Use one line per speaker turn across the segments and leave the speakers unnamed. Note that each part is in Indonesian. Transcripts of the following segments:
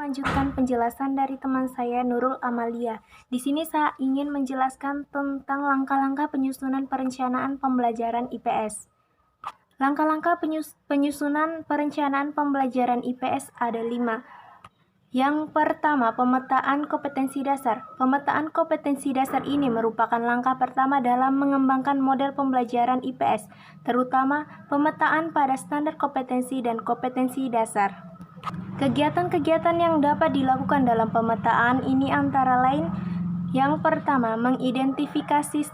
melanjutkan penjelasan dari teman saya Nurul Amalia. Di sini saya ingin menjelaskan tentang langkah-langkah penyusunan perencanaan pembelajaran IPS. Langkah-langkah penyusunan perencanaan pembelajaran IPS ada 5. Yang pertama, pemetaan kompetensi dasar. Pemetaan kompetensi dasar ini merupakan langkah pertama dalam mengembangkan model pembelajaran IPS, terutama pemetaan pada standar kompetensi dan kompetensi dasar. Kegiatan-kegiatan yang dapat dilakukan dalam pemetaan ini antara lain: yang pertama, mengidentifikasi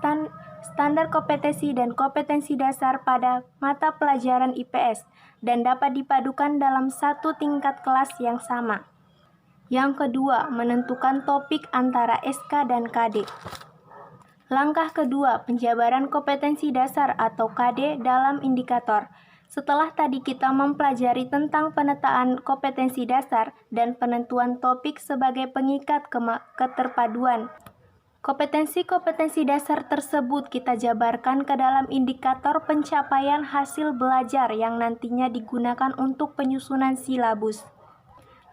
standar kompetensi dan kompetensi dasar pada mata pelajaran IPS dan dapat dipadukan dalam satu tingkat kelas yang sama. Yang kedua, menentukan topik antara SK dan KD. Langkah kedua, penjabaran kompetensi dasar atau KD dalam indikator. Setelah tadi kita mempelajari tentang pemetaan kompetensi dasar dan penentuan topik sebagai pengikat keterpaduan, kompetensi-kompetensi dasar tersebut kita jabarkan ke dalam indikator pencapaian hasil belajar yang nantinya digunakan untuk penyusunan silabus.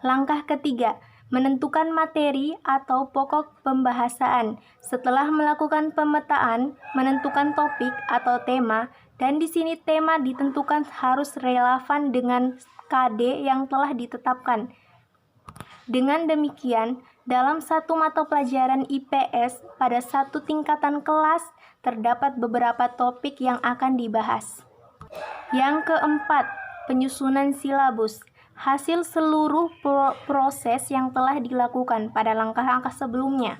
Langkah ketiga, menentukan materi atau pokok pembahasan. Setelah melakukan pemetaan, menentukan topik atau tema, dan di sini tema ditentukan harus relevan dengan KD yang telah ditetapkan. Dengan demikian, dalam satu mata pelajaran IPS pada satu tingkatan kelas terdapat beberapa topik yang akan dibahas. Yang keempat, penyusunan silabus. Hasil seluruh proses yang telah dilakukan pada langkah-langkah sebelumnya.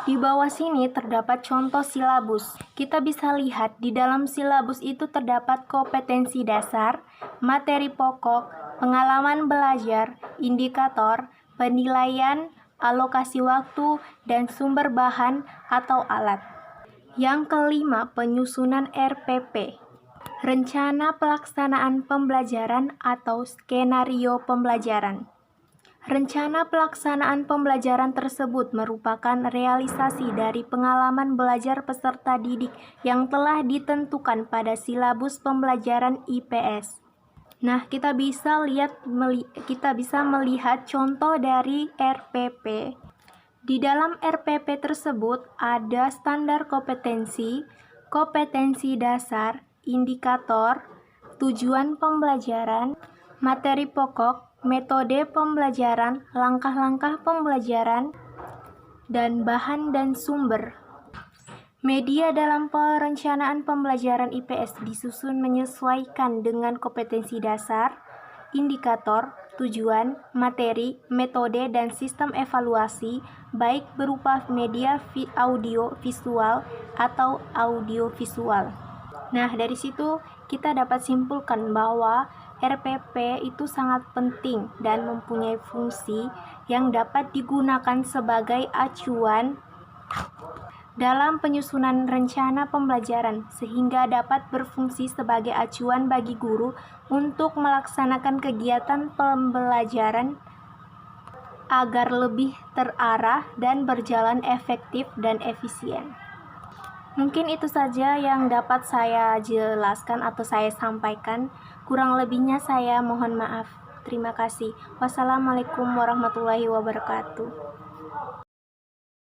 Di bawah sini terdapat contoh silabus. Kita bisa lihat di dalam silabus itu terdapat kompetensi dasar, materi pokok, pengalaman belajar, indikator, penilaian, alokasi waktu, dan sumber bahan atau alat. Yang kelima, penyusunan RPP. Rencana pelaksanaan pembelajaran atau skenario pembelajaran. Rencana pelaksanaan pembelajaran tersebut merupakan realisasi dari pengalaman belajar peserta didik yang telah ditentukan pada silabus pembelajaran IPS. Nah, kita bisa melihat contoh dari RPP. Di dalam RPP tersebut ada standar kompetensi, kompetensi dasar, indikator, tujuan pembelajaran, materi pokok, metode pembelajaran, langkah-langkah pembelajaran, dan bahan dan sumber. Media dalam perencanaan pembelajaran IPS disusun menyesuaikan dengan kompetensi dasar, indikator, tujuan, materi, metode, dan sistem evaluasi, baik berupa media audio visual atau audio visual. Nah, dari situ kita dapat simpulkan bahwa RPP itu sangat penting dan mempunyai fungsi yang dapat digunakan sebagai acuan dalam penyusunan rencana pembelajaran, sehingga dapat berfungsi sebagai acuan bagi guru untuk melaksanakan kegiatan pembelajaran agar lebih terarah dan berjalan efektif dan efisien. Mungkin itu saja yang dapat saya jelaskan atau saya sampaikan. Kurang lebihnya saya mohon maaf. Terima kasih. Wassalamualaikum warahmatullahi wabarakatuh.